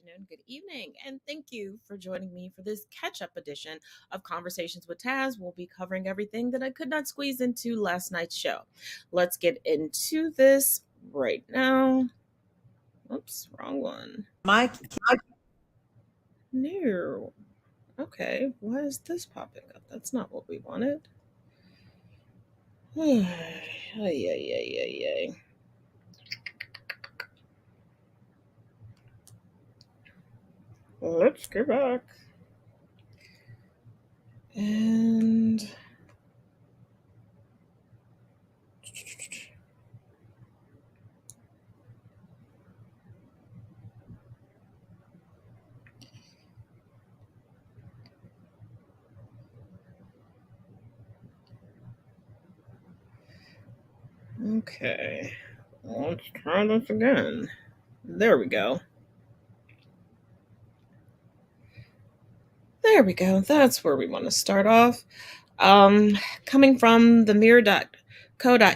afternoon, good evening, and thank you for joining me for this catch-up edition of Conversations with Taz. We'll be covering everything that I could not squeeze into last night's show. Let's get into this right now. Oops, wrong one. Mike. No. Okay, why is this popping up? That's not what we wanted. Ay, ay, ay, ay, ay. Let's go back. And okay, let's try this again. There we go. There we go. That's where we want to start off. Coming from the mirror.co.uk,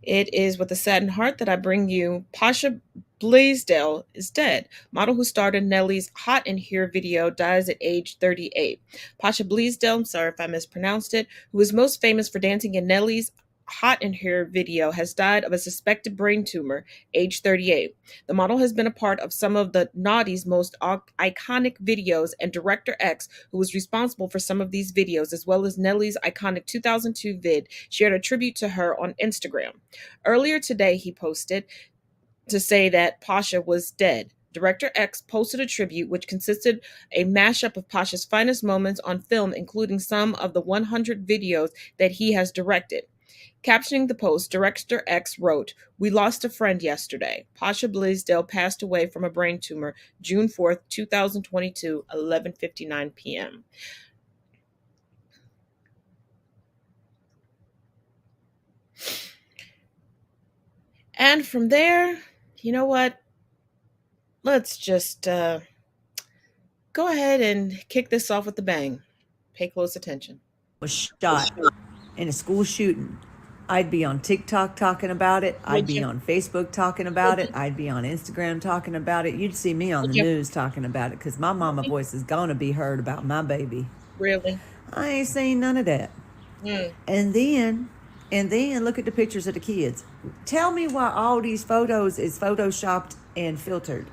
it is with a saddened heart that I bring you Pasha Blaisdell is dead. Model who starred in Nelly's Hot in Here video dies at age 38. Pasha Blaisdell, I'm sorry if I mispronounced it, who is most famous for dancing in Nelly's Hot in Here video, has died of a suspected brain tumor, age 38. The model has been a part of some of the Naughty's most iconic videos, and Director X, who was responsible for some of these videos, as well as Nelly's iconic 2002 vid, shared a tribute to her on Instagram. Earlier today, he posted to say that Pasha was dead. Director X posted a tribute which consisted a mashup of Pasha's finest moments on film, including some of the 100 videos that he has directed. Captioning the post, Director X wrote, "We lost a friend yesterday. Pasha Blaisdell passed away from a brain tumor June 4th, 2022, 11:59 p.m. And from there, you know what? Let's just go ahead and kick this off with a bang. Pay close attention. Was shot in a school shooting. I'd be on TikTok talking about it. I'd be on Facebook talking about it. I'd be on Instagram talking about it. You'd see me on the news talking about it because my mama voice is going to be heard about my baby. Really? I ain't seen none of that. And then look at the pictures of the kids. Tell me why all these photos is photoshopped and filtered.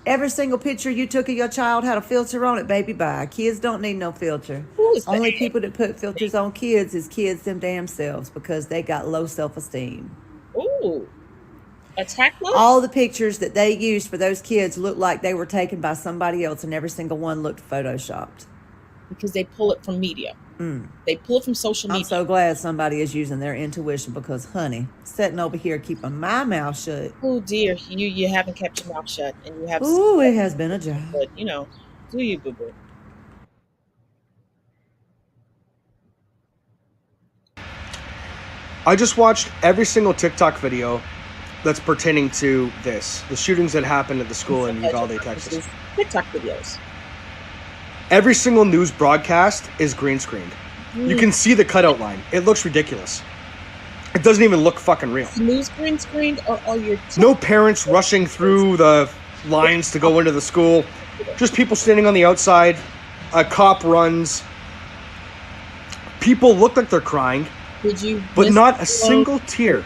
Every single picture you took of your child had a filter on it, baby. Bye. Kids don't need no filter. Only people that put filters on kids is kids them damn selves because they got low self-esteem. Ooh. Attack mode? All the pictures that they used for those kids looked like they were taken by somebody else, and every single one looked photoshopped. Because they pull it from media. They pull it from social media. I'm so glad somebody is using their intuition because, honey, sitting over here keeping my mouth shut. Oh dear, you haven't kept your mouth shut, and you have. Ooh, it has been a job. But do you, boo boo? I just watched every single TikTok video that's pertaining to the shootings that happened at the school in Uvalde, Texas. TikTok videos. Every single news broadcast is green screened. You can see the cutout line. It looks ridiculous. It doesn't even look fucking real. Is news green screened or are your no parents rushing through the lines to go into the school. Just people standing on the outside. A cop runs. People look like they're crying. Did you? But not a single tear.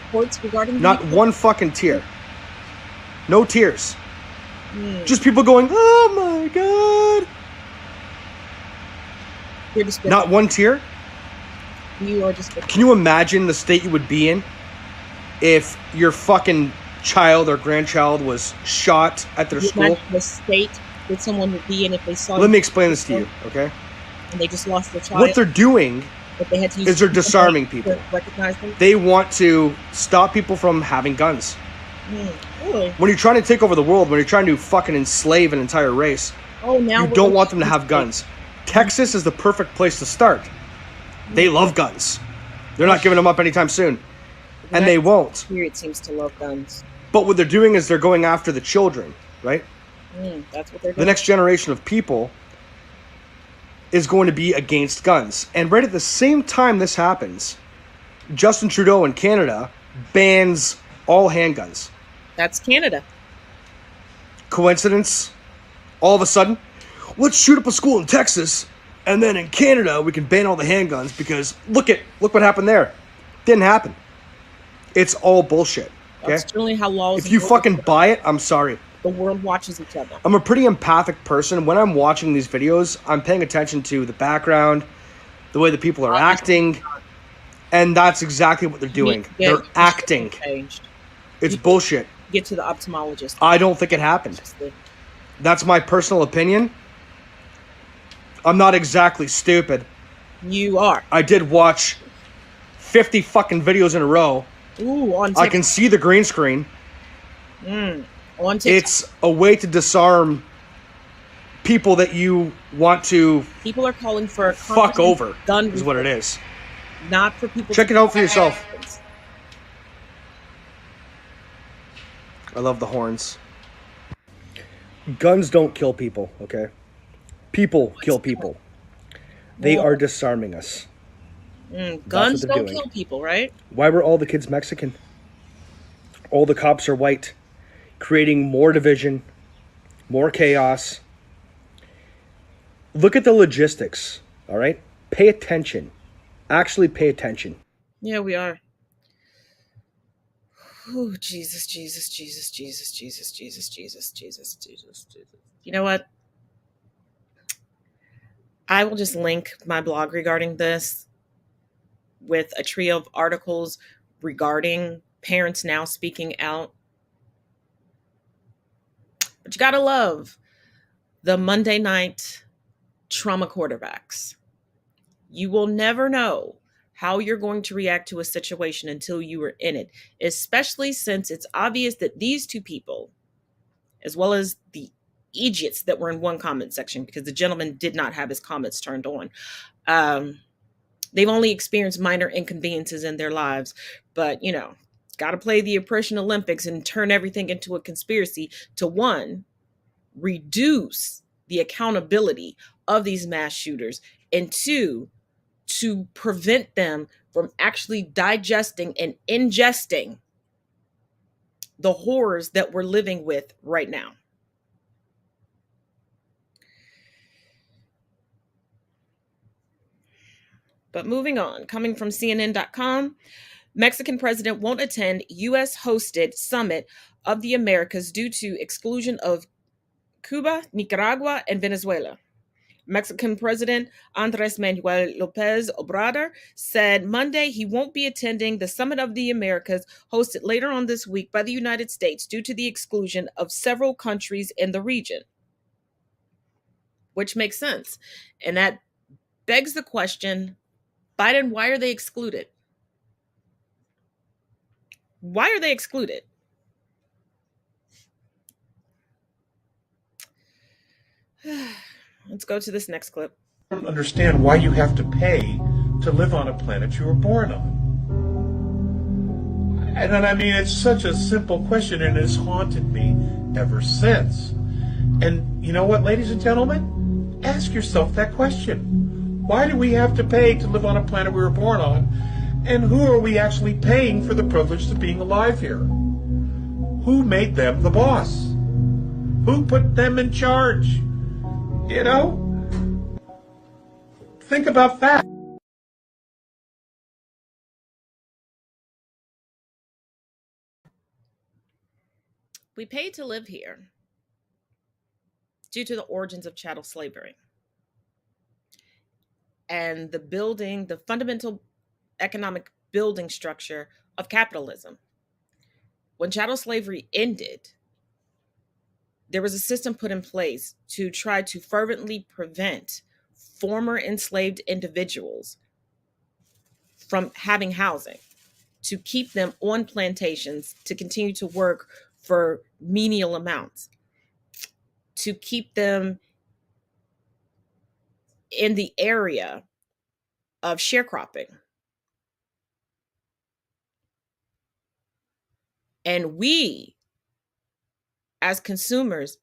Not one fucking tear. No tears. Just people going, "Oh my God." Not one tear. You are just. Can you imagine the state you would be in if your fucking child or grandchild was shot at their school? The state that someone would be in if they saw. Let me explain this to you, okay? And they just lost their child. What they're doing is they're disarming people. Recognize them. They want to stop people from having guns. Really? When you're trying to take over the world, when you're trying to fucking enslave an entire race, you don't want them to have guns. Texas is the perfect place to start. They love guns. They're not giving them up anytime soon. And they won't. Period seems to love guns. But what they're doing is they're going after the children, right? That's what they're doing. The next generation of people is going to be against guns. And right at the same time this happens, Justin Trudeau in Canada bans all handguns. That's Canada. Coincidence? All of a sudden, let's shoot up a school in Texas, and then in Canada we can ban all the handguns because look what happened there. Didn't happen. It's all bullshit. Okay? That's generally how laws. If you fucking buy it, I'm sorry. The world watches each other. I'm a pretty empathic person. When I'm watching these videos, I'm paying attention to the background, the way the people are acting, and that's exactly what they're doing. They're acting. Changed. It's bullshit. Get to the ophthalmologist. I don't think it happened. That's my personal opinion. I'm not exactly stupid. You are. I did watch 50 fucking videos in a row. Ooh, on TikTok. I can see the green screen. On TikTok. It's a way to disarm people that you want to people are calling for a fuck over gun is what it is. Not for people. Check it out for yourself. I love the horns. Guns don't kill people, okay? People kill people. They are disarming us. Guns don't kill people, right? Why were all the kids Mexican? All the cops are white, creating more division, more chaos. Look at the logistics, all right? Pay attention. Actually pay attention. Yeah, we are. Oh, Jesus, Jesus, Jesus, Jesus, Jesus, Jesus, Jesus, Jesus, Jesus, Jesus. You know what? I will just link my blog regarding this with a trio of articles regarding parents now speaking out. But you gotta love the Monday night trauma quarterbacks. You will never know how you're going to react to a situation until you are in it, especially since it's obvious that these two people, as well as the idiots that were in one comment section, because the gentleman did not have his comments turned on, they've only experienced minor inconveniences in their lives. But, you know, got to play the oppression Olympics and turn everything into a conspiracy to, one, reduce the accountability of these mass shooters, and two, to prevent them from actually digesting and ingesting the horrors that we're living with right now. But moving on, coming from CNN.com, Mexican president won't attend U.S. hosted summit of the Americas due to exclusion of Cuba, Nicaragua, and Venezuela. Mexican President Andres Manuel López Obrador said Monday he won't be attending the Summit of the Americas hosted later on this week by the United States due to the exclusion of several countries in the region. Which makes sense. And that begs the question, Biden, why are they excluded? Why are they excluded? Let's go to this next clip. I don't understand why you have to pay to live on a planet you were born on. And I mean, it's such a simple question, and it's haunted me ever since. And you know what, ladies and gentlemen? Ask yourself that question. Why do we have to pay to live on a planet we were born on? And who are we actually paying for the privilege of being alive here? Who made them the boss? Who put them in charge? You know? Think about that. We pay to live here due to the origins of chattel slavery and the fundamental economic building structure of capitalism. When chattel slavery ended, there was a system put in place to try to fervently prevent former enslaved individuals from having housing, to keep them on plantations, to continue to work for menial amounts, to keep them in the area of sharecropping. And we, as consumers,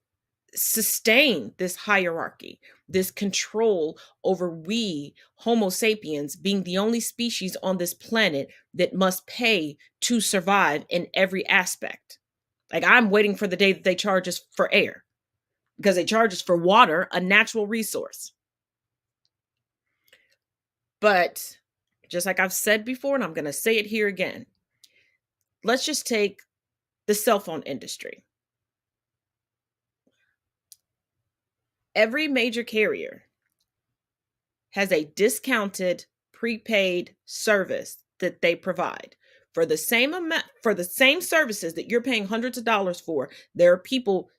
sustain this hierarchy, this control over we, Homo sapiens, being the only species on this planet that must pay to survive in every aspect. Like, I'm waiting for the day that they charge us for air, because they charge us for water, a natural resource. But just like I've said before, and I'm going to say it here again, let's just take the cell phone industry. Every major carrier has a discounted prepaid service that they provide for the same amount, for the same services that you're paying hundreds of dollars for. There are people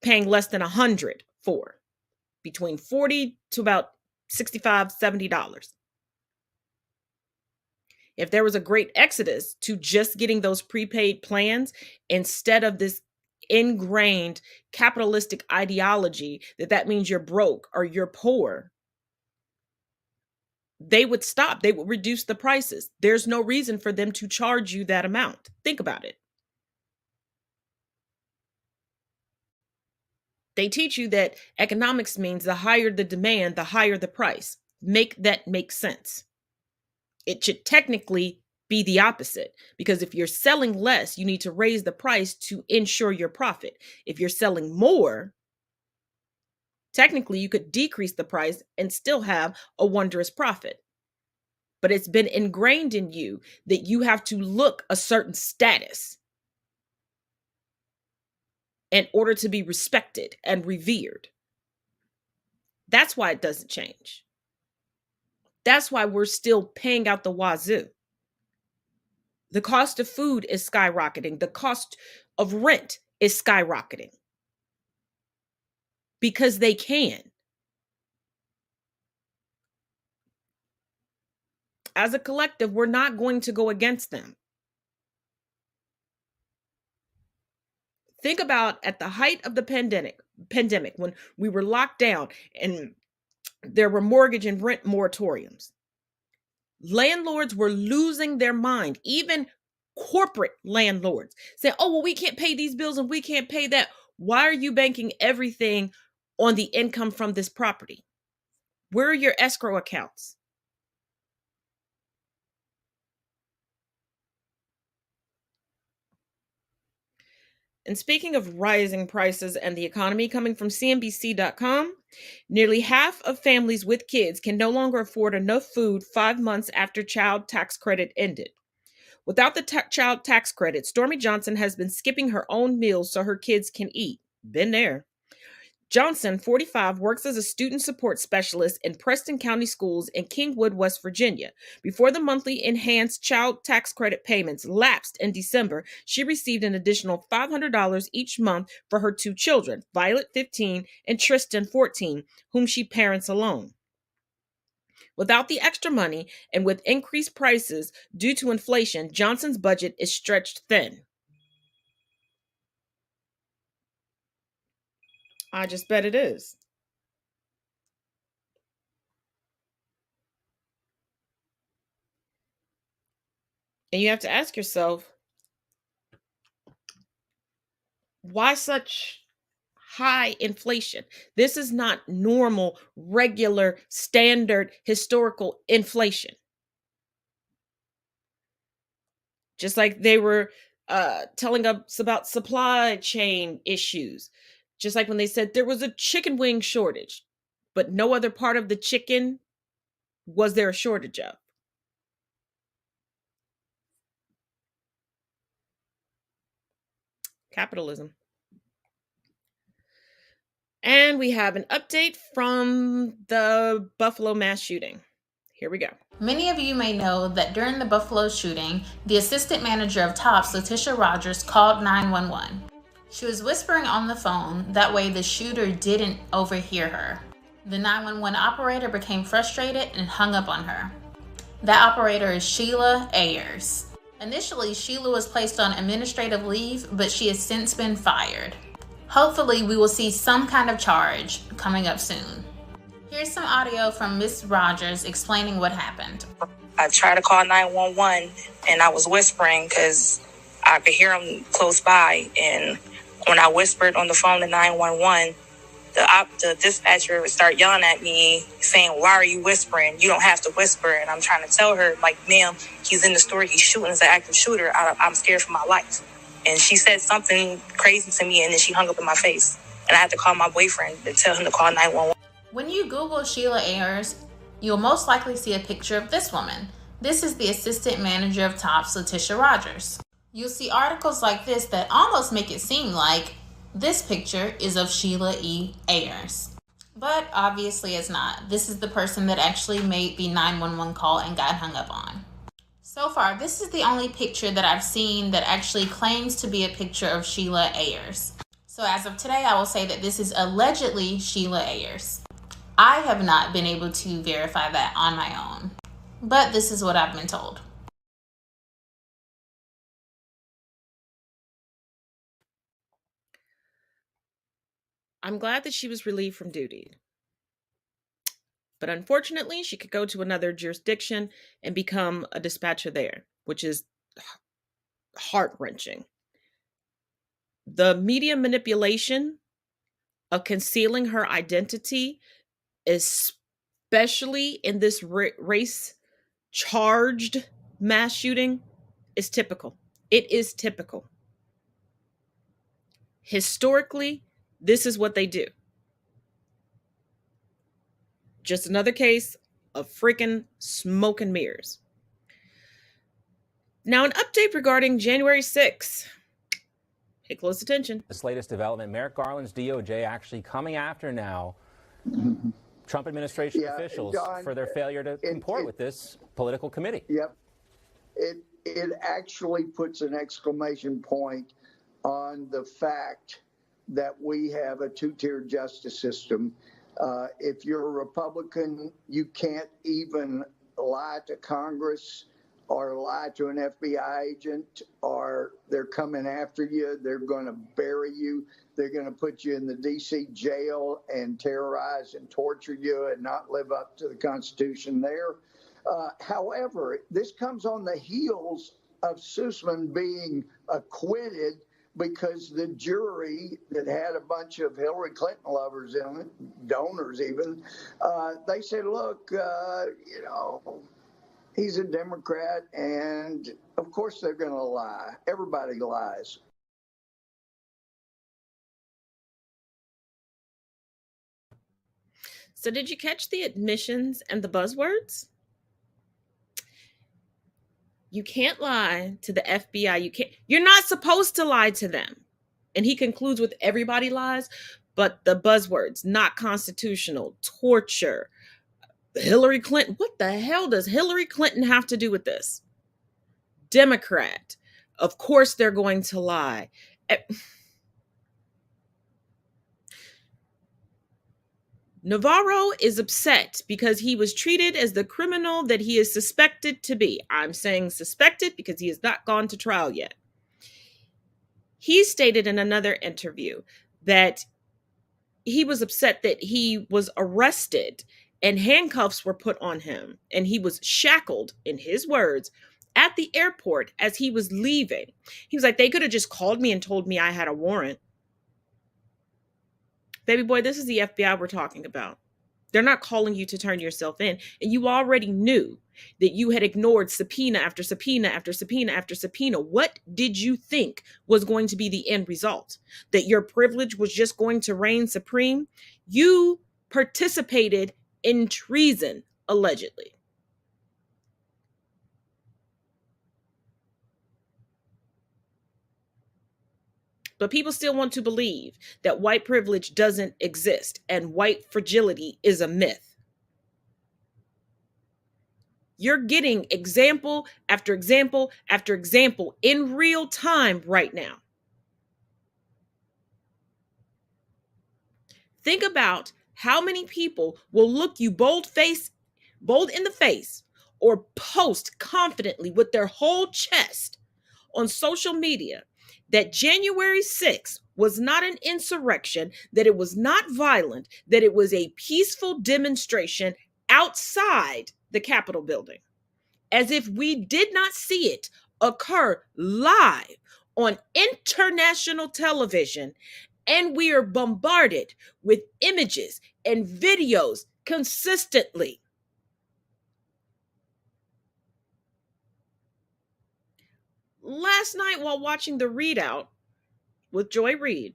paying less than $100 for, between $40 to about $65, $70. If there was a great exodus to just getting those prepaid plans instead of this ingrained capitalistic ideology that means you're broke or you're poor, they would stop. They would reduce the prices. There's no reason for them to charge you that amount. Think about it. They teach you that economics means the higher the demand, the higher the price. Make that make sense. It should technically be the opposite, because if you're selling less, you need to raise the price to ensure your profit. If you're selling more, technically you could decrease the price and still have a wondrous profit. But it's been ingrained in you that you have to look a certain status in order to be respected and revered. That's why it doesn't change. That's why we're still paying out the wazoo. The cost of food is skyrocketing. The cost of rent is skyrocketing. Because they can. As a collective, we're not going to go against them. Think about at the height of the pandemic, when we were locked down and there were mortgage and rent moratoriums. Landlords were losing their mind, even corporate landlords saying, oh, well, we can't pay these bills and we can't pay that. Why are you banking everything on the income from this property? Where are your escrow accounts? And speaking of rising prices and the economy, coming from CNBC.com, nearly half of families with kids can no longer afford enough food 5 months after child tax credit ended. Without the child tax credit, Stormy Johnson has been skipping her own meals so her kids can eat. Been there. Johnson, 45, works as a student support specialist in Preston County Schools in Kingwood, West Virginia. Before the monthly enhanced child tax credit payments lapsed in December, she received an additional $500 each month for her 2 children, Violet, 15, and Tristan, 14, whom she parents alone. Without the extra money and with increased prices due to inflation, Johnson's budget is stretched thin. I just bet it is. And you have to ask yourself, why such high inflation? This is not normal, regular, standard, historical inflation. Just like they were telling us about supply chain issues. Just like when they said there was a chicken wing shortage, but no other part of the chicken was there a shortage of. Capitalism. And we have an update from the Buffalo mass shooting. Here we go. Many of you may know that during the Buffalo shooting, the assistant manager of Tops, Letitia Rogers, called 911. She was whispering on the phone, that way the shooter didn't overhear her. The 911 operator became frustrated and hung up on her. That operator is Sheila Ayers. Initially, Sheila was placed on administrative leave, but she has since been fired. Hopefully, we will see some kind of charge coming up soon. Here's some audio from Miss Rogers explaining what happened. I tried to call 911 and I was whispering because I could hear them close by. And when I whispered on the phone to 911, the dispatcher would start yelling at me saying, why are you whispering? You don't have to whisper. And I'm trying to tell her, like, ma'am, he's in the store. He's shooting as an active shooter. I'm scared for my life. And she said something crazy to me, and then she hung up in my face. And I had to call my boyfriend to tell him to call 911. When you Google Sheila Ayers, you'll most likely see a picture of this woman. This is the assistant manager of Tops, Letitia Rogers. You'll see articles like this that almost make it seem like this picture is of Sheila E. Ayers. But obviously it's not. This is the person that actually made the 911 call and got hung up on. So far, this is the only picture that I've seen that actually claims to be a picture of Sheila Ayers. So as of today, I will say that this is allegedly Sheila Ayers. I have not been able to verify that on my own, but this is what I've been told. I'm glad that she was relieved from duty. But unfortunately, she could go to another jurisdiction and become a dispatcher there, which is heart-wrenching. The media manipulation of concealing her identity, especially in this race-charged mass shooting, is typical. It is typical. Historically, this is what they do. Just another case of freaking smoke and mirrors. Now, an update regarding January 6th. Pay close attention. This latest development, Merrick Garland's DOJ actually coming after now Trump administration officials for their failure to comport with this political committee. Yep. It actually puts an exclamation point on the fact that we have a two-tier justice system. If you're a Republican, you can't even lie to Congress or lie to an FBI agent, or they're coming after you. They're going to bury you. They're going to put you in the D.C. jail and terrorize and torture you and not live up to the Constitution there. However, this comes on the heels of Sussman being acquitted because the jury that had a bunch of Hillary Clinton lovers in it, donors even, they said, look, he's a Democrat, and of course they're going to lie. Everybody lies. So did you catch the admissions and the buzzwords? You can't lie to the FBI. You're not supposed to lie to them. And he concludes with everybody lies, but the buzzwords, not constitutional, torture, Hillary Clinton. What the hell does Hillary Clinton have to do with this? Democrat. Of course they're going to lie. Navarro is upset because he was treated as the criminal that he is suspected to be. I'm saying suspected because he has not gone to trial yet. He stated in another interview that he was upset that he was arrested and handcuffs were put on him and he was shackled, in his words, at the airport as he was leaving. He was like, they could have just called me and told me I had a warrant. Baby boy, this is the FBI we're talking about. They're not calling you to turn yourself in. And you already knew that you had ignored subpoena after subpoena after subpoena after subpoena. What did you think was going to be the end result? That your privilege was just going to reign supreme? You participated in treason, allegedly. But people still want to believe that white privilege doesn't exist and white fragility is a myth. You're getting example after example after example in real time right now. Think about how many people will look you bold in the face or post confidently with their whole chest on social media that January 6th was not an insurrection, that it was not violent, that it was a peaceful demonstration outside the Capitol building, as if we did not see it occur live on international television, and we are bombarded with images and videos consistently. last night while watching the readout with Joy Reid,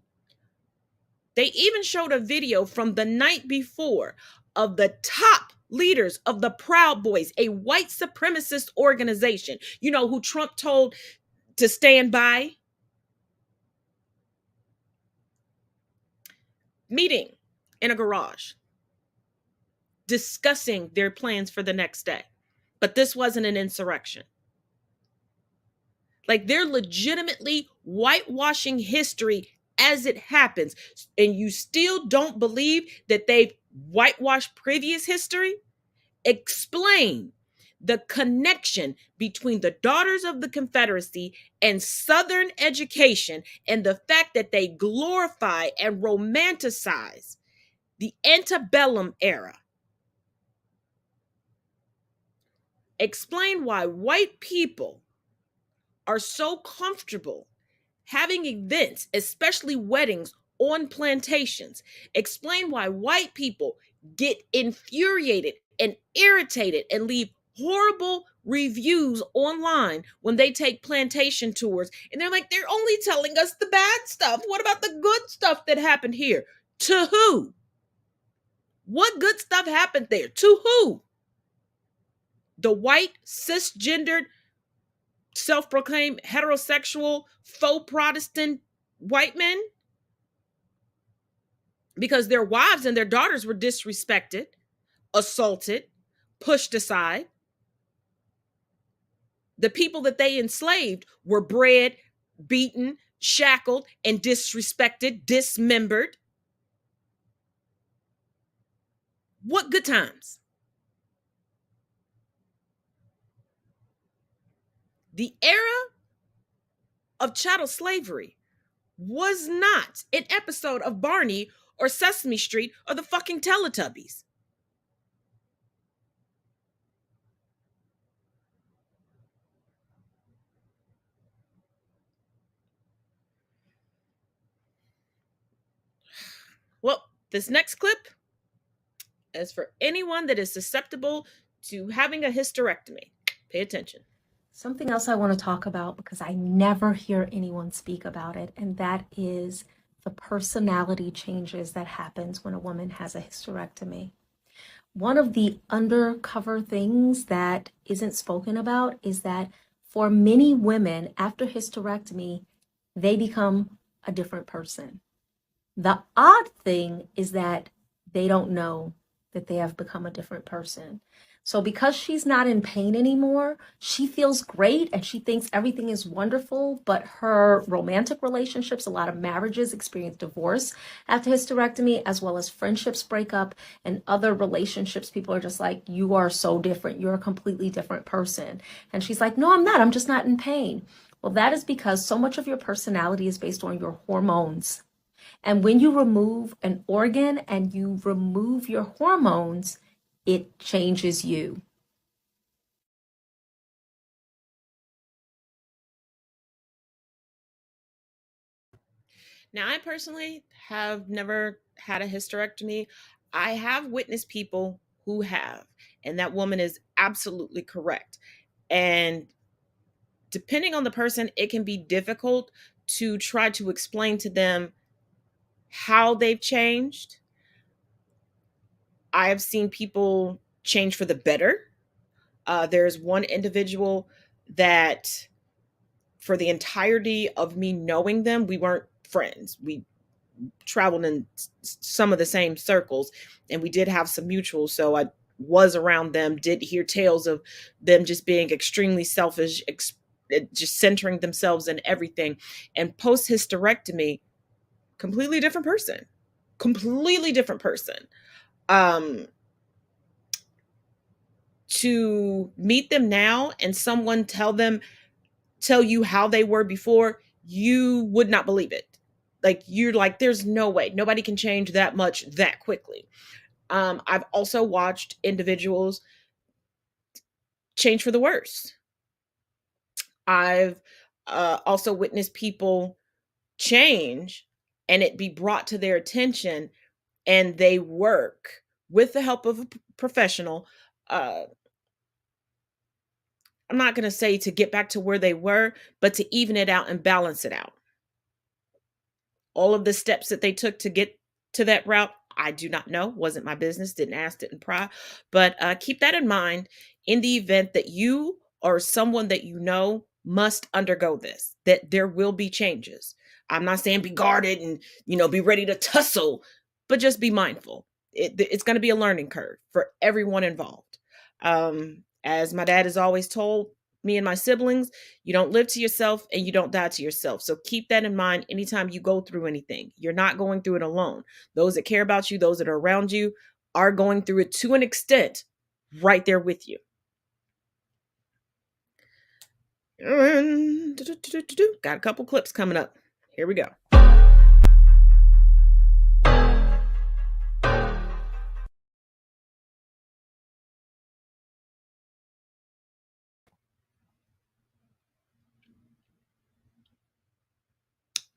they even showed a video from the night before of the top leaders of the Proud Boys, a white supremacist organization, you know, who Trump told to stand by, meeting in a garage, discussing their plans for the next day. But this wasn't an insurrection. Like, they're legitimately whitewashing history as it happens. And you still don't believe that they've whitewashed previous history? Explain the connection between the Daughters of the Confederacy and Southern education and the fact that they glorify and romanticize the antebellum era. Explain why white people are so comfortable having events, especially weddings, on plantations. Explain why white people get infuriated and irritated and leave horrible reviews online when they take plantation tours. And they're like, they're only telling us the bad stuff. What about the good stuff that happened here? To who? What good stuff happened there? To who? The white, cisgendered, self-proclaimed heterosexual, faux Protestant white men? Because their wives and their daughters were disrespected, assaulted, pushed aside. The people that they enslaved were bred, beaten, shackled, and disrespected, dismembered. What good times? The era of chattel slavery was not an episode of Barney or Sesame Street or the fucking Teletubbies. Well, this next clip is for anyone that is susceptible to having a hysterectomy. Pay attention. Something else I want to talk about, because I never hear anyone speak about it, and that is the personality changes that happens when a woman has a hysterectomy. One of the undercover things that isn't spoken about is that for many women after hysterectomy, they become a different person. The odd thing is that they don't know that they have become a different person. So because she's not in pain anymore, she feels great and she thinks everything is wonderful, but her romantic relationships, a lot of marriages experience divorce after hysterectomy, as well as friendships break up, and other relationships, people are just like, you are so different. You're a completely different person. And she's like, no, I'm not. I'm just not in pain. Well, that is because so much of your personality is based on your hormones. And when you remove an organ and you remove your hormones, it changes you. Now, I personally have never had a hysterectomy. I have witnessed people who have, and that woman is absolutely correct. And depending on the person, it can be difficult to try to explain to them how they've changed. I have seen people change for the better. There's one individual that, for the entirety of me knowing them, we weren't friends. We traveled in some of the same circles, and we did have some mutuals. So I was around them, did hear tales of them just being extremely selfish, just centering themselves in everything. And post hysterectomy, completely different person. Completely different person. To meet them now and someone tell you how they were before, you would not believe it. Like, you're like, there's no way. Nobody can change that much that quickly. I've also watched individuals change for the worse. I've also witnessed people change and it be brought to their attention, and they work with the help of a professional. I'm I'm not going to say to get back to where they were, but to even it out and balance it out. All of the steps that they took to get to that route, I do not know. Wasn't my business. Didn't ask, didn't pry. But keep that in mind in the event that you or someone that you know must undergo this, that there will be changes. I'm not saying be guarded and, be ready to tussle, but just be mindful. It's going to be a learning curve for everyone involved. As my dad has always told me and my siblings, you don't live to yourself and you don't die to yourself. So keep that in mind anytime you go through anything. You're not going through it alone. Those that care about you, those that are around you, are going through it to an extent right there with you. Got a couple clips coming up. Here we go.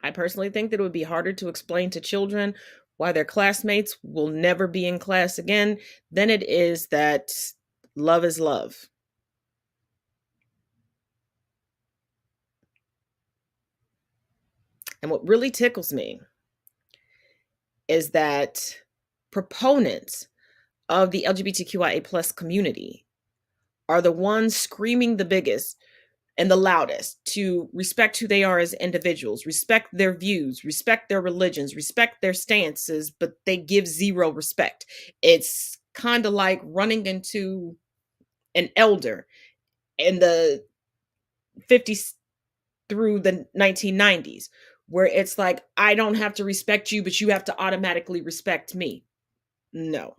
I personally think that it would be harder to explain to children why their classmates will never be in class again than it is that love is love. And what really tickles me is that proponents of the LGBTQIA plus community are the ones screaming the biggest and the loudest to respect who they are as individuals, respect their views, respect their religions, respect their stances, but they give zero respect. It's kind of like running into an elder in the 50s through the 1990s, where it's like, I don't have to respect you, but you have to automatically respect me. No.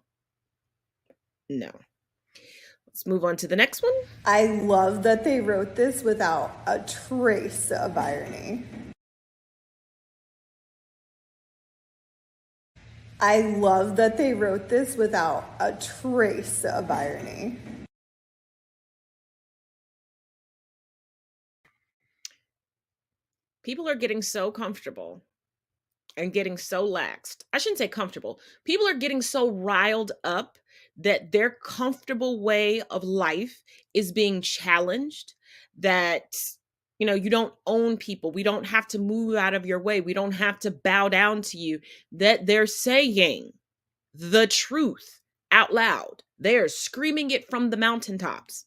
Let's move on to the next one. I love that they wrote this without a trace of irony. I love that they wrote this without a trace of irony. People are getting so comfortable and getting so laxed. I shouldn't say comfortable. People are getting so riled up that their comfortable way of life is being challenged, that you don't own people. We don't have to move out of your way. We don't have to bow down to you. That they're saying the truth out loud. They're screaming it from the mountaintops.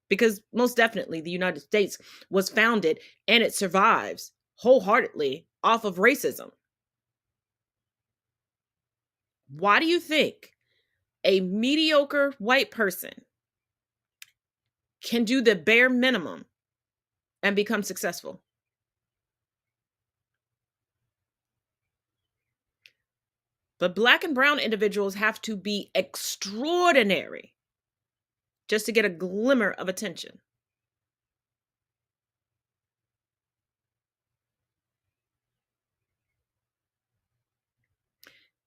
Because most definitely the United States was founded and it survives wholeheartedly off of racism. Why do you think a mediocre white person can do the bare minimum and become successful? But Black and brown individuals have to be extraordinary just to get a glimmer of attention.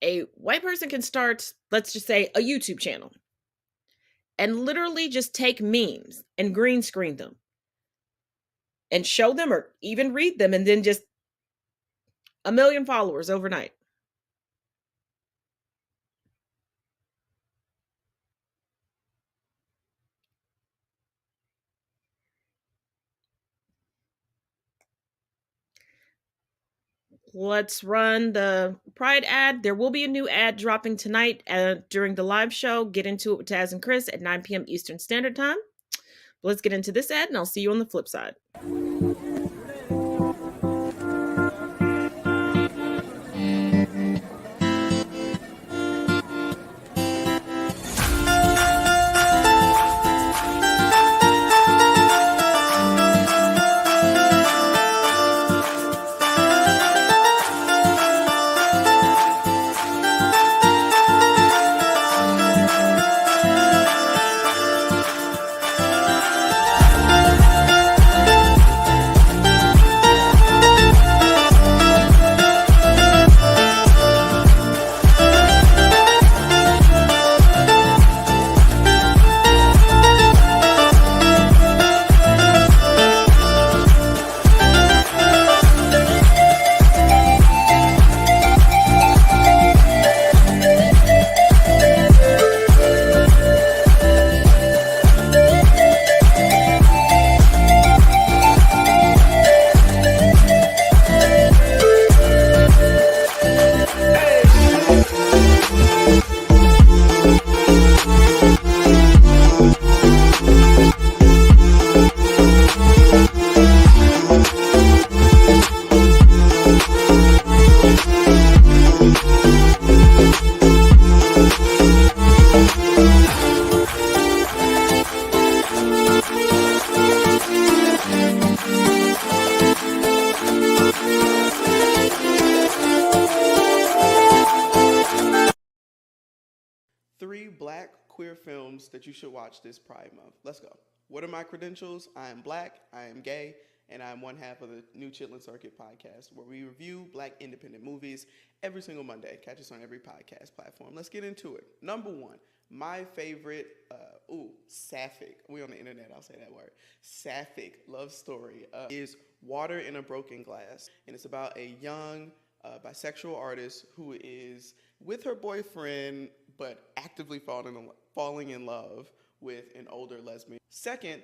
A white person can start, let's just say, a YouTube channel and literally just take memes and green screen them and show them or even read them, and then just 1 million followers overnight. Let's run the Pride ad. There will be a new ad dropping tonight during the live show. Get into it with Taz and Chris at 9 p.m. Eastern Standard Time. Let's get into this ad, and I'll see you on the flip side. black queer films that you should watch this Pride Month. Let's go. What are my credentials? I am black, I am gay, and I'm one half of the New Chitlin Circuit podcast, where we review black independent movies every single Monday. Catch us on every podcast platform. Let's get into it. Number one, my favorite, sapphic, we on the internet, I'll say that word, sapphic love story is Water in a Broken Glass. And it's about a young bisexual artist who is with her boyfriend, but actively falling in love with an older lesbian. Second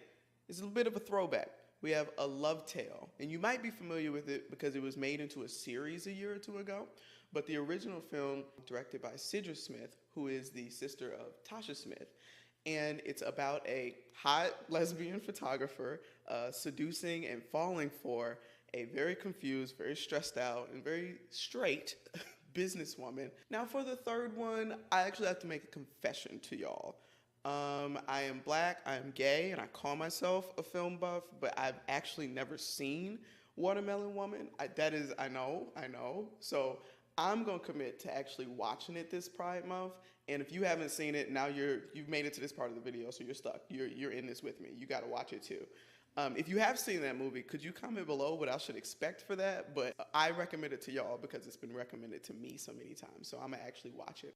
is a bit of a throwback. We have A Love Tale, and you might be familiar with it because it was made into a series a year or two ago, but the original film, directed by Sidra Smith, who is the sister of Tasha Smith, and it's about a hot lesbian photographer seducing and falling for a very confused, very stressed out, and very straight businesswoman. Now, for the third one, I actually have to make a confession to y'all. I am black, I am gay, and I call myself a film buff, but I've actually never seen Watermelon Woman. I know. So I'm gonna commit to actually watching it this Pride Month. And if you haven't seen it, now you've made it to this part of the video, so you're stuck. You're in this with me. You got to watch it too. If you have seen that movie, could you comment below what I should expect for that? But I recommend it to y'all because it's been recommended to me so many times. So I'm gonna actually watch it.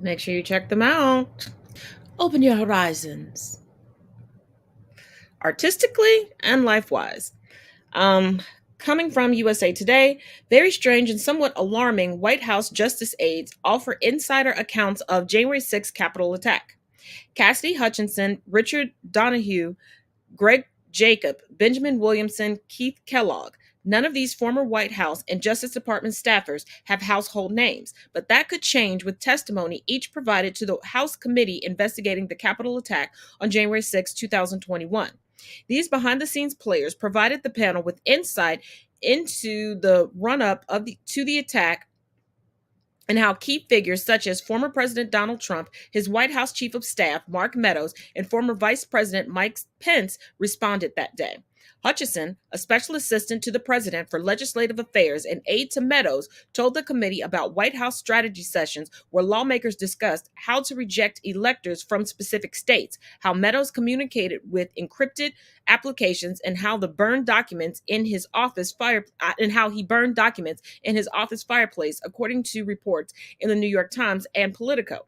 Make sure you check them out. Open your horizons, artistically and life-wise. Coming from USA Today, very strange and somewhat alarming White House justice aides offer insider accounts of January 6th Capitol attack. Cassidy Hutchinson, Richard Donahue, Greg Jacob, Benjamin Williamson, Keith Kellogg. None of these former White House and Justice Department staffers have household names, but that could change with testimony each provided to the House committee investigating the Capitol attack on January 6, 2021. These behind the scenes players provided the panel with insight into the run up to the attack and how key figures such as former President Donald Trump, his White House Chief of Staff, Mark Meadows, and former Vice President Mike Pence responded that day. Hutchison, a special assistant to the president for legislative affairs and aide to Meadows, told the committee about White House strategy sessions where lawmakers discussed how to reject electors from specific states, how Meadows communicated with encrypted applications, and how he burned documents in his office fireplace, according to reports in the New York Times and Politico.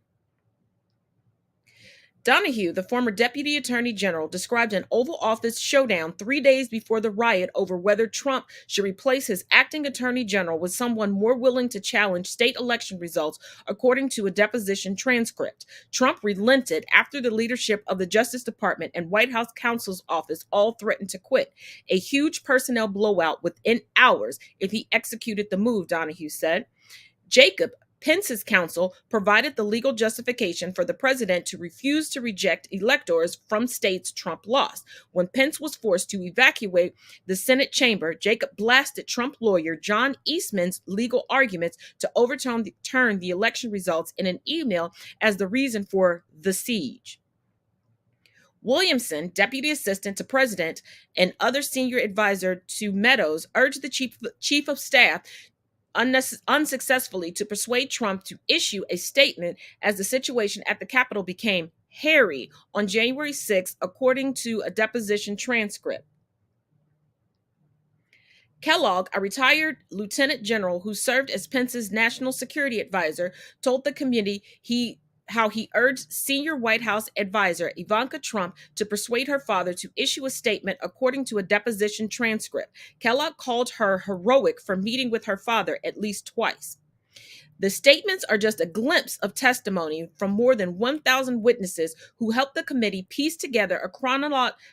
Donahue, the former Deputy Attorney General, described an Oval Office showdown 3 days before the riot over whether Trump should replace his acting Attorney General with someone more willing to challenge state election results, according to a deposition transcript. Trump relented after the leadership of the Justice Department and White House counsel's office all threatened to quit. A huge personnel blowout within hours if he executed the move, Donahue said. Jacob, Pence's counsel, provided the legal justification for the president to refuse to reject electors from states Trump lost. When Pence was forced to evacuate the Senate chamber, Jacob blasted Trump lawyer John Eastman's legal arguments to overturn the election results in an email as the reason for the siege. Williamson, deputy assistant to president and other senior advisor to Meadows, urged the chief of staff unsuccessfully to persuade Trump to issue a statement as the situation at the Capitol became hairy on January 6th, according to a deposition transcript. Kellogg, a retired lieutenant general who served as Pence's national security advisor, told the committee how he urged senior White House advisor Ivanka Trump to persuade her father to issue a statement, according to a deposition transcript. Kellogg called her heroic for meeting with her father at least twice. The statements are just a glimpse of testimony from more than 1,000 witnesses who helped the committee piece together a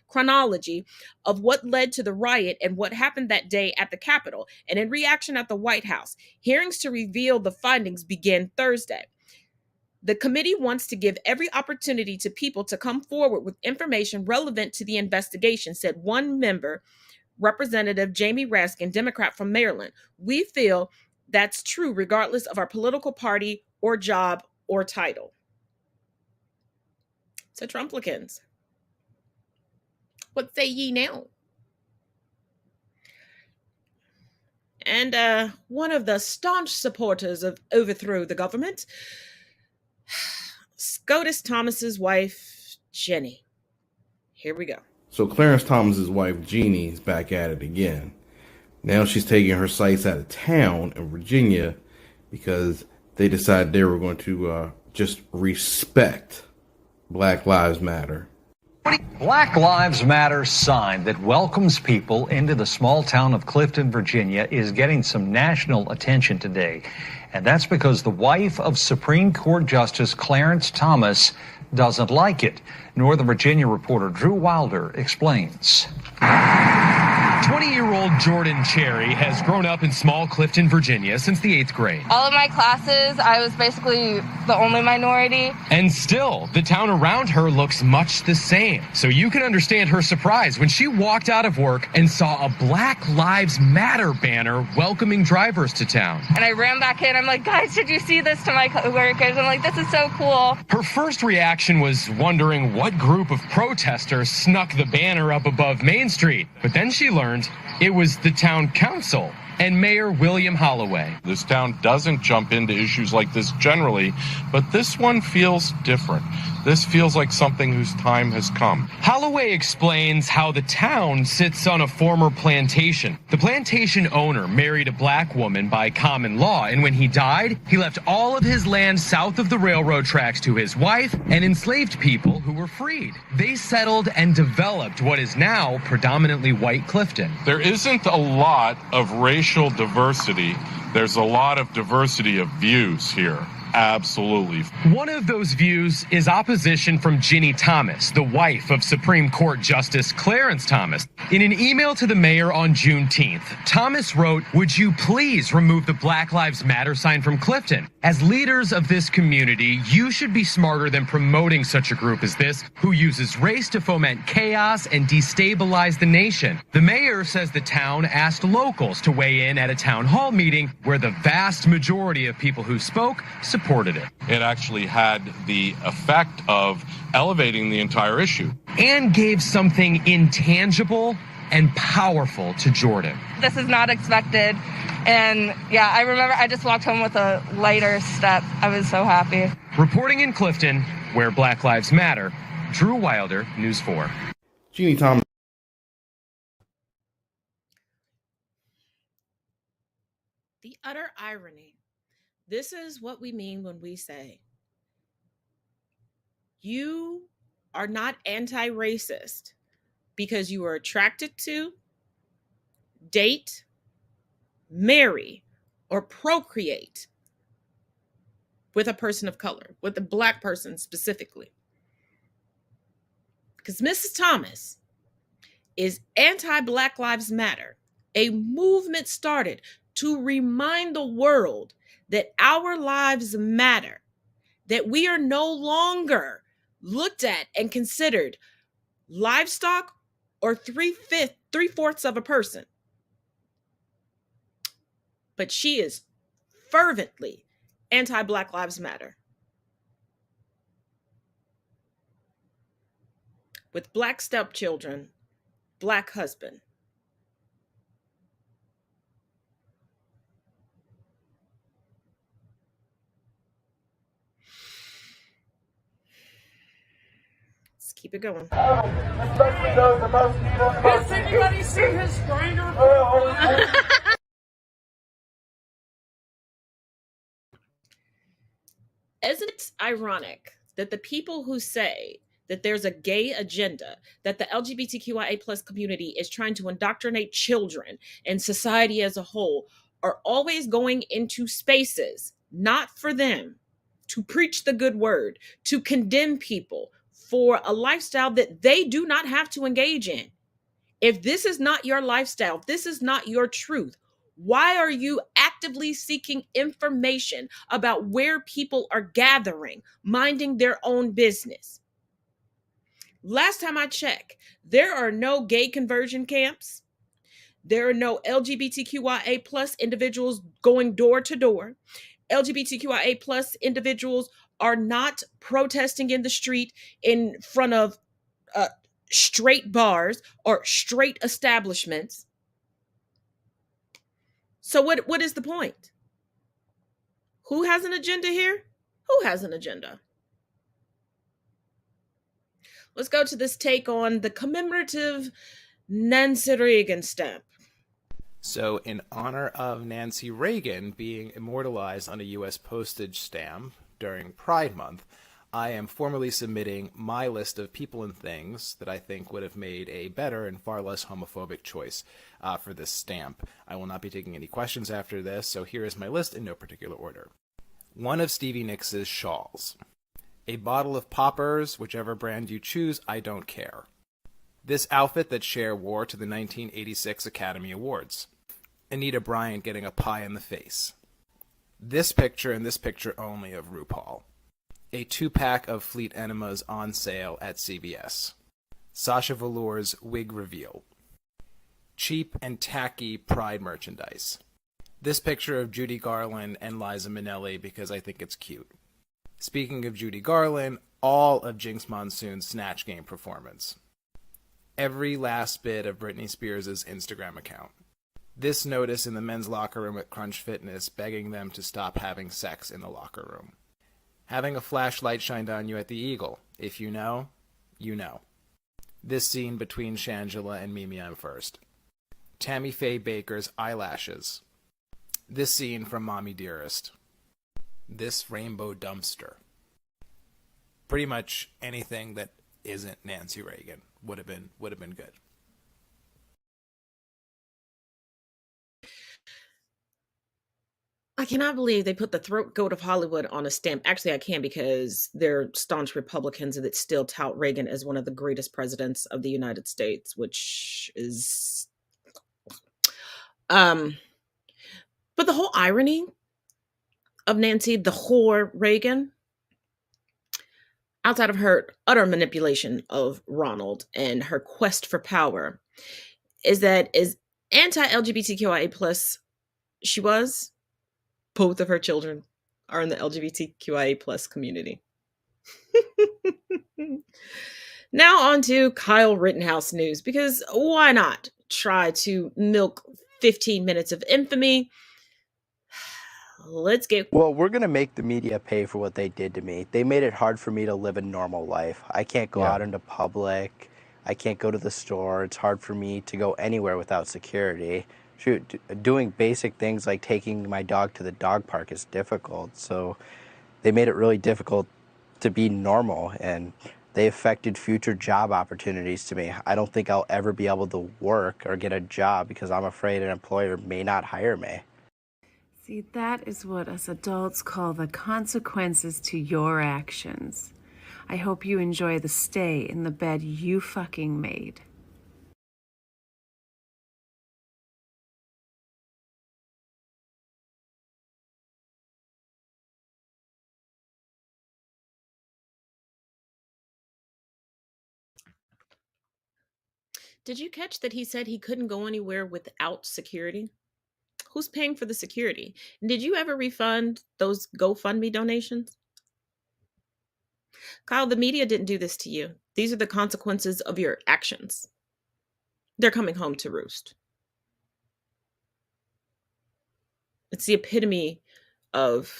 chronology of what led to the riot and what happened that day at the Capitol and in reaction at the White House. Hearings to reveal the findings began Thursday. The committee wants to give every opportunity to people to come forward with information relevant to the investigation, said one member, Representative Jamie Raskin, Democrat from Maryland. We feel that's true regardless of our political party or job or title. So Trumplicans, what say ye now? and one of the staunch supporters of overthrow the government, SCOTUS Thomas's wife, Jenny. Here we go. So Clarence Thomas's wife, Jeannie, is back at it again. Now she's taking her sights out of town in Virginia because they decided they were going to just respect Black Lives Matter. Black Lives Matter sign that welcomes people into the small town of Clifton, Virginia, is getting some national attention today. And that's because the wife of Supreme Court Justice Clarence Thomas doesn't like it. Northern Virginia reporter Drew Wilder explains. 20-year-old Jordan Cherry has grown up in small Clifton, Virginia since the 8th grade. All of my classes, I was basically the only minority. And still, the town around her looks much the same. So you can understand her surprise when she walked out of work and saw a Black Lives Matter banner welcoming drivers to town. And I ran back in. I'm like, guys, did you see this, to my coworkers? I'm like, this is so cool. Her first reaction was wondering what group of protesters snuck the banner up above Main Street. But then she learned it was the town council and Mayor William Holloway. This town doesn't jump into issues like this generally, but this one feels different. This feels like something whose time has come. Holloway explains how the town sits on a former plantation. The plantation owner married a black woman by common law, and when he died, he left all of his land south of the railroad tracks to his wife and enslaved people who were freed. They settled and developed what is now predominantly white Clifton. There isn't a lot of racial diversity. There's a lot of diversity of views here. Absolutely. One of those views is opposition from Ginny Thomas, the wife of Supreme Court Justice Clarence Thomas. In an email to the mayor on Juneteenth, Thomas wrote, "Would you please remove the Black Lives Matter sign from Clifton? As leaders of this community, you should be smarter than promoting such a group as this, who uses race to foment chaos and destabilize the nation." The mayor says the town asked locals to weigh in at a town hall meeting where the vast majority of people who spoke supported it. It actually had the effect of elevating the entire issue. And gave something intangible and powerful to Jordan. This is not expected. And yeah, I remember I just walked home with a lighter step. I was so happy. Reporting in Clifton, where Black Lives Matter, Drew Wilder, News 4. Jeannie Thomas. The utter irony. This is what we mean when we say, you are not anti-racist because you are attracted to, date, marry, or procreate with a person of color, with a black person specifically. Because Mrs. Thomas is anti-Black Lives Matter, a movement started to remind the world that our lives matter, that we are no longer looked at and considered livestock or three-fourths of a person. But she is fervently anti-Black Lives Matter. With black stepchildren, black husband. Let's keep it going. Has anybody seen his grinder? Isn't it ironic that the people who say that there's a gay agenda, that the LGBTQIA plus community is trying to indoctrinate children and society as a whole, are always going into spaces, not for them, to preach the good word, to condemn people for a lifestyle that they do not have to engage in? If this is not your lifestyle, if this is not your truth, why are you actively seeking information about where people are gathering, minding their own business? Last time I checked, there are no gay conversion camps. There are no LGBTQIA plus individuals going door to door. LGBTQIA plus individuals are not protesting in the street in front of straight bars or straight establishments. So what is the point? Who has an agenda here? Who has an agenda? Let's go to this take on the commemorative Nancy Reagan stamp. So, in honor of Nancy Reagan being immortalized on a U.S. postage stamp during Pride Month, I am formally submitting my list of people and things that I think would have made a better and far less homophobic choice for this stamp. I will not be taking any questions after this, so here is my list in no particular order. One of Stevie Nicks' shawls. A bottle of poppers, whichever brand you choose, I don't care. This outfit that Cher wore to the 1986 Academy Awards. Anita Bryant getting a pie in the face. This picture and this picture only of RuPaul. A 2-pack of Fleet Enemas on sale at CVS. Sasha Velour's wig reveal. Cheap and tacky Pride merchandise. This picture of Judy Garland and Liza Minnelli because I think it's cute. Speaking of Judy Garland, all of Jinx Monsoon's Snatch Game performance. Every last bit of Britney Spears' Instagram account. This notice in the men's locker room at Crunch Fitness begging them to stop having sex in the locker room. Having a flashlight shined on you at the Eagle. If you know, you know. This scene between Shangela and Mimi I'm First. Tammy Faye Baker's eyelashes. This scene from Mommy Dearest. This rainbow dumpster. Pretty much anything that isn't Nancy Reagan would have been good. I cannot believe they put the throat goat of Hollywood on a stamp. Actually, I can because they're staunch Republicans that still tout Reagan as one of the greatest presidents of the United States, which is but the whole irony of Nancy, the whore Reagan, outside of her utter manipulation of Ronald and her quest for power, is that as anti-LGBTQIA plus she was, both of her children are in the LGBTQIA plus community. Now on to Kyle Rittenhouse news, because why not try to milk 15 minutes of infamy? Let's get... Well, we're going to make the media pay for what they did to me. They made it hard for me to live a normal life. I can't go out into public. I can't go to the store. It's hard for me to go anywhere without security. Shoot, doing basic things like taking my dog to the dog park is difficult. So they made it really difficult to be normal, and they affected future job opportunities to me. I don't think I'll ever be able to work or get a job because I'm afraid an employer may not hire me. See, that is what us adults call the consequences to your actions. I hope you enjoy the stay in the bed you fucking made. Did you catch that he said he couldn't go anywhere without security? Who's paying for the security? Did you ever refund those GoFundMe donations? Kyle, the media didn't do this to you. These are the consequences of your actions. They're coming home to roost. It's the epitome of,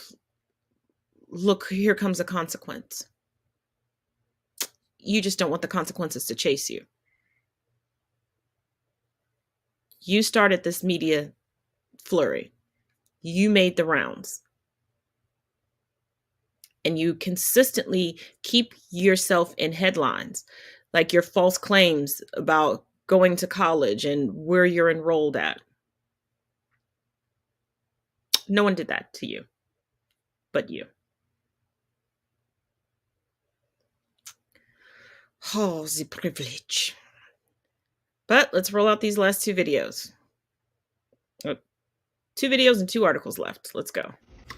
look, here comes a consequence. You just don't want the consequences to chase you. You started this media flurry. You made the rounds. And you consistently keep yourself in headlines, like your false claims about going to college and where you're enrolled at. No one did that to you, but you. Oh, the privilege. But let's roll out these last two videos. 2 videos and 2 articles left. Let's go.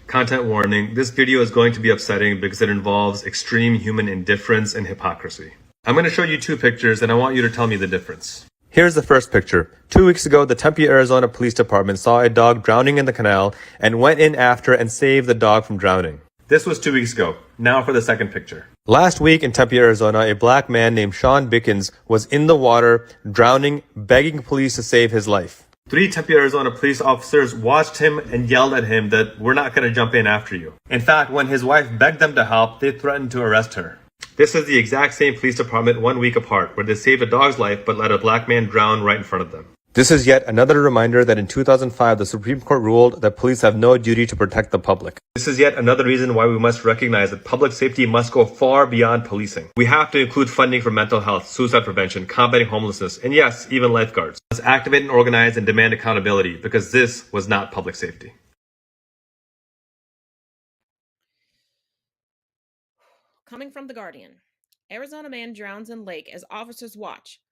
Content warning, this video is going to be upsetting because it involves extreme human indifference and hypocrisy. I'm going to show you 2 pictures and I want you to tell me the difference. Here's the first picture. 2 weeks ago, the Tempe, Arizona Police Department saw a dog drowning in the canal and went in after and saved the dog from drowning. This was 2 weeks ago. Now for the second picture. Last week in Tempe, Arizona, a black man named Sean Bickens was in the water, drowning, begging police to save his life. 3 Tempe, Arizona police officers watched him and yelled at him that we're not going to jump in after you. In fact, when his wife begged them to help, they threatened to arrest her. This is the exact same police department 1 week apart, where they saved a dog's life but let a black man drown right in front of them. This is yet another reminder that in 2005, the Supreme Court ruled that police have no duty to protect the public. This is yet another reason why we must recognize that public safety must go far beyond policing. We have to include funding for mental health, suicide prevention, combating homelessness, and yes, even lifeguards. Let's activate and organize and demand accountability, because this was not public safety. Coming from The Guardian, Arizona man drowns in lake as officers watch.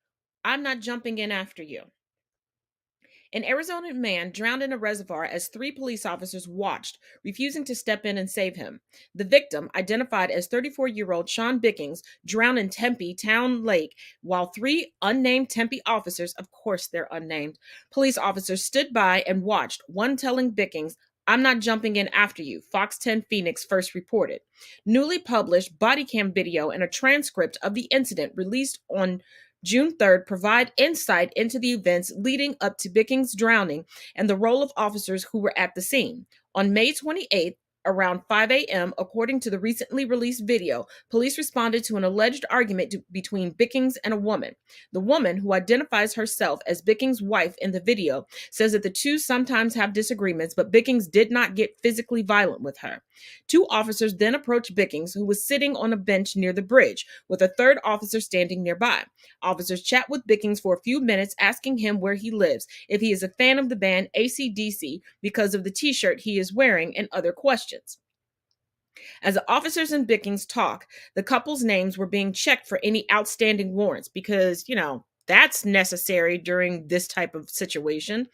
I'm not jumping in after you. An Arizona man drowned in a reservoir as 3 police officers watched, refusing to step in and save him. The victim, identified as 34-year-old Sean Bickings, drowned in Tempe Town Lake, while 3 unnamed Tempe officers, of course they're unnamed, police officers stood by and watched, one telling Bickings, "I'm not jumping in after you," Fox 10 Phoenix first reported. Newly published body cam video and a transcript of the incident released on June 3rd provide insight into the events leading up to Bickings' drowning and the role of officers who were at the scene. On May 28th, around 5 a.m., according to the recently released video, police responded to an alleged argument between Bickings and a woman. The woman, who identifies herself as Bickings' wife in the video, says that the two sometimes have disagreements, but Bickings did not get physically violent with her. 2 officers then approached Bickings, who was sitting on a bench near the bridge, with a 3rd officer standing nearby. Officers chat with Bickings for a few minutes, asking him where he lives, if he is a fan of the band AC/DC because of the t-shirt he is wearing, and other questions. As the officers and Bickings talk, the couple's names were being checked for any outstanding warrants because, that's necessary during this type of situation,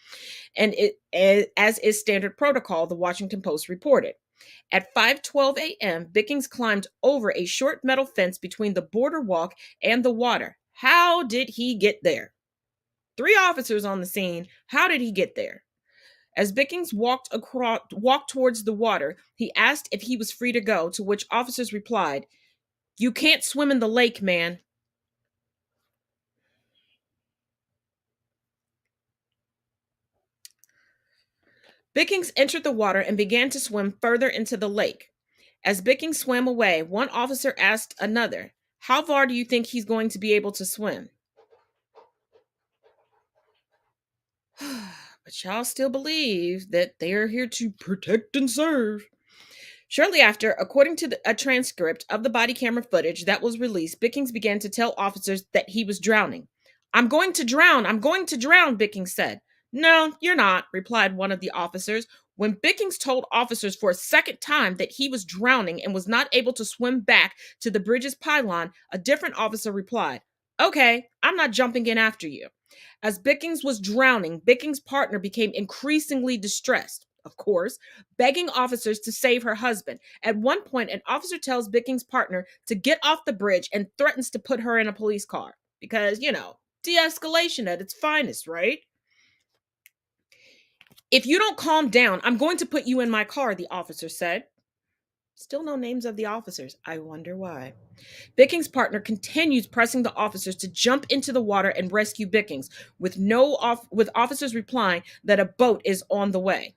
and as is standard protocol, the Washington Post reported. At 5:12 a.m., Bickings climbed over a short metal fence between the border walk and the water. How did he get there? 3 officers on the scene. How did he get there? As Bickings walked towards the water, he asked if he was free to go, to which officers replied, "You can't swim in the lake, man." Bickings entered the water and began to swim further into the lake. As Bickings swam away, one officer asked another, "How far do you think he's going to be able to swim?" But y'all still believe that they are here to protect and serve. Shortly after, according to a transcript of the body camera footage that was released, Bickings began to tell officers that he was drowning. I'm going to drown, Bickings said. "No, you're not," replied one of the officers. When Bickings told officers for a second time that he was drowning and was not able to swim back to the bridge's pylon, a different officer replied, "Okay, I'm not jumping in after you." As Bickings was drowning, Bickings' partner became increasingly distressed, of course, begging officers to save her husband. At one point, an officer tells Bickings' partner to get off the bridge and threatens to put her in a police car. Because, de-escalation at its finest, right? "If you don't calm down, I'm going to put you in my car," the officer said. Still no names of the officers. I wonder why. Bickings' partner continues pressing the officers to jump into the water and rescue Bickings, with officers replying that a boat is on the way.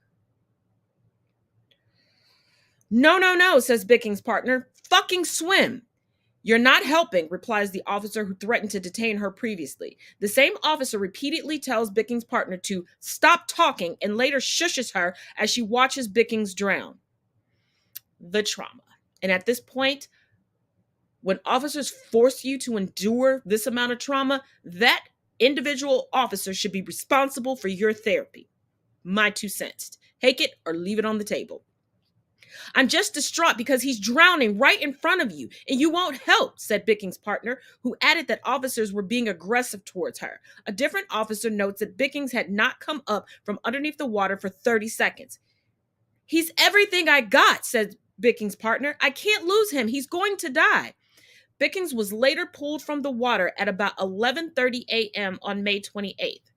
No, no, no, says Bickings' partner. "Fucking swim." "You're not helping," replies the officer who threatened to detain her previously. The same officer repeatedly tells Bickings' partner to stop talking and later shushes her as she watches Bickings drown. The trauma. And at this point, when officers force you to endure this amount of trauma, that individual officer should be responsible for your therapy. My 2 cents. Take it or leave it on the table. "I'm just distraught because he's drowning right in front of you, and you won't help," said Bickings' partner, who added that officers were being aggressive towards her. A different officer notes that Bickings had not come up from underneath the water for 30 seconds. "He's everything I got," said Bickings' partner. "I can't lose him. He's going to die." Bickings was later pulled from the water at about 11:30 a.m. on May 28th.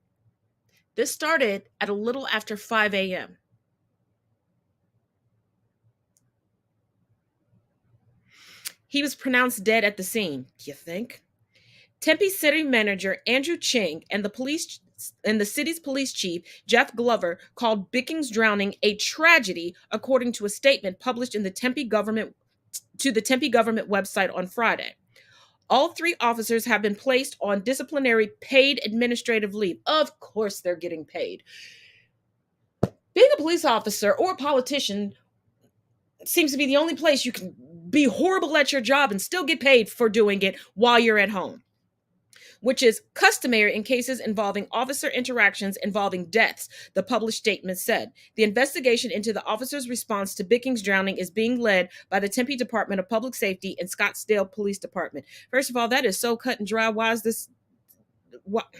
This started at a little after 5 a.m. He was pronounced dead at the scene. You think? Tempe City Manager Andrew Ching and the police the city's police chief, Jeff Glover, called Bicking's drowning a tragedy, according to a statement published in the Tempe government website on Friday. All 3 officers have been placed on disciplinary paid administrative leave. Of course, they're getting paid. Being a police officer or a politician seems to be the only place you can be horrible at your job and still get paid for doing it while you're at home, which is customary in cases involving officer interactions involving deaths, the published statement said. The investigation into the officer's response to Bicking's drowning is being led by the Tempe Department of Public Safety and Scottsdale Police Department. First of all, that is so cut and dry. Why is this? What?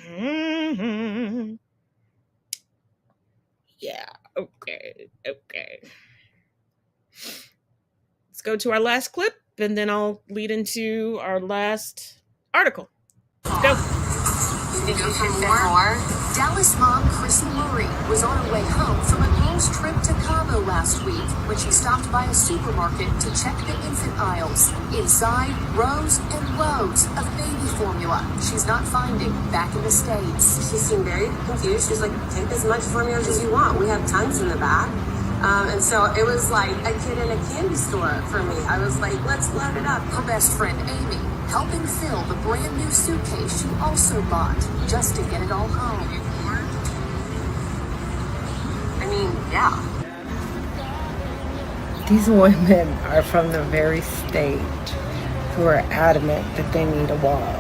Yeah, okay. Let's go to our last clip, and then I'll lead into our last article. Let's go. Did you for more? Dallas mom Chrissy Murray was on her way home from a girls' trip to Cabo last week when she stopped by a supermarket to check the infant aisles. Inside, rows and rows of baby formula she's not finding back in the States. She seemed very confused. She's like, take as much formula as you want. We have tons in the back. And so it was like a kid in a candy store for me. I was like, let's load it up. Her best friend, Amy, helping fill the brand new suitcase she also bought just to get it all home. I mean, yeah. These women are from the very state who are adamant that they need a wall.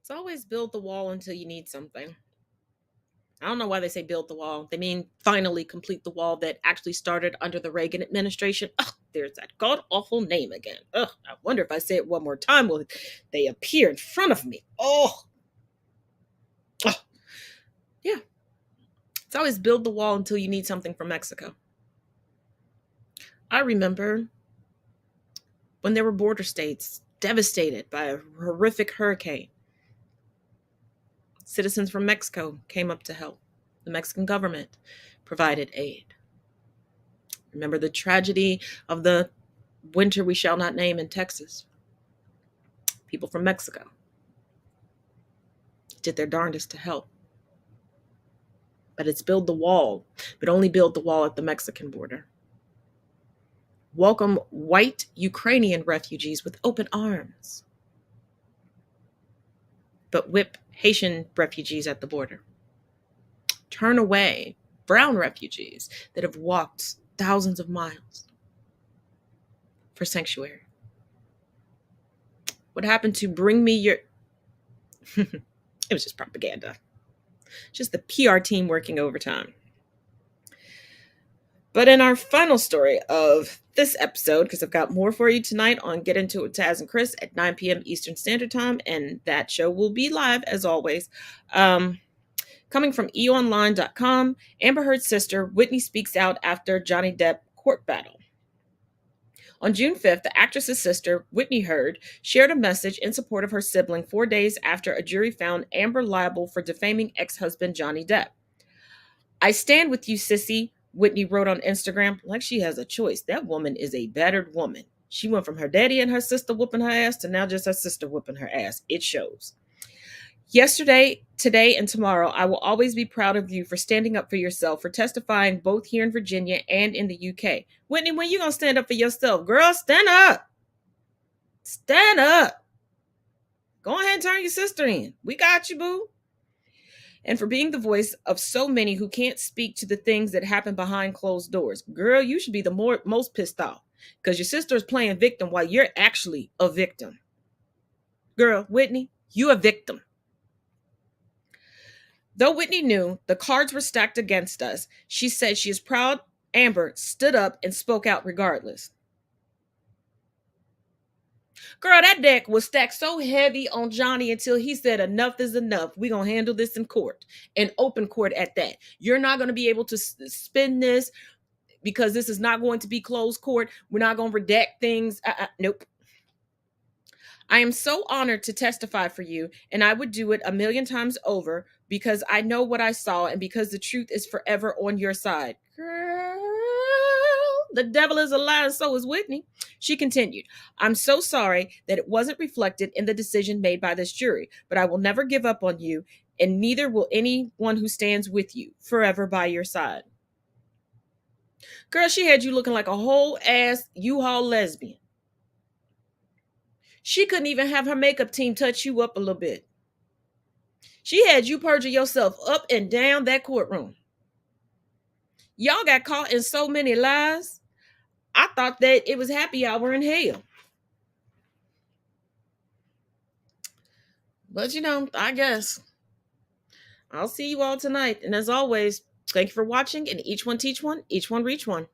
It's always build the wall until you need something. I don't know why they say build the wall. They mean finally complete the wall that actually started under the Reagan administration. Oh, there's that god-awful name again. Oh, I wonder if I say it one more time, will they appear in front of me? Oh. Yeah. It's always build the wall until you need something from Mexico. I remember when there were border states devastated by a horrific hurricane. Citizens from Mexico came up to help. The Mexican government provided aid. Remember the tragedy of the winter we shall not name in Texas. People from Mexico did their darndest to help. But it's build the wall, but only build the wall at the Mexican border. Welcome white Ukrainian refugees with open arms, but whip Haitian refugees at the border. Turn away brown refugees that have walked thousands of miles for sanctuary. What happened to bring me your... It was just propaganda. Just the PR team working overtime. But in our final story of this episode, because I've got more for you tonight on Get Into It with Taz and Chris at 9 p.m. Eastern Standard Time, and that show will be live as always. Coming from eonline.com, Amber Heard's sister Whitney speaks out after Johnny Depp court battle. On June 5th, the actress's sister, Whitney Heard, shared a message in support of her sibling 4 days after a jury found Amber liable for defaming ex-husband Johnny Depp. I stand with you, sissy, Whitney wrote on Instagram, like she has a choice. That woman is a battered woman. She went from her daddy and her sister whooping her ass to now just her sister whooping her ass. It shows. Yesterday, today, and tomorrow, I will always be proud of you for standing up for yourself, for testifying both here in Virginia and in the UK. Whitney, when you going to stand up for yourself? Girl, stand up. Stand up. Go ahead and turn your sister in. We got you, boo. And for being the voice of so many who can't speak to the things that happen behind closed doors. Girl, you should be the most pissed off because your sister is playing victim while you're actually a victim. Girl, Whitney, you a victim. Though Whitney knew the cards were stacked against us, she said she is proud Amber stood up and spoke out regardless. Girl, that deck was stacked so heavy on Johnny until he said enough is enough. We're going to handle this in court, and open court at that. You're not going to be able to spin this because this is not going to be closed court. We're not going to redact things. Nope. I am so honored to testify for you, and I would do it 1,000,000 times over because I know what I saw and because the truth is forever on your side. Girl, the devil is a lie, and so is Whitney. She continued, I'm so sorry that it wasn't reflected in the decision made by this jury, but I will never give up on you, and neither will anyone who stands with you, forever by your side. Girl, she had you looking like a whole ass U-Haul lesbian. She couldn't even have her makeup team touch you up a little bit. She had you perjure yourself up and down that courtroom. Y'all got caught in so many lies. I thought that it was happy hour in hell. But I guess. I'll see you all tonight. And as always, thank you for watching, and each one teach one, each one reach one.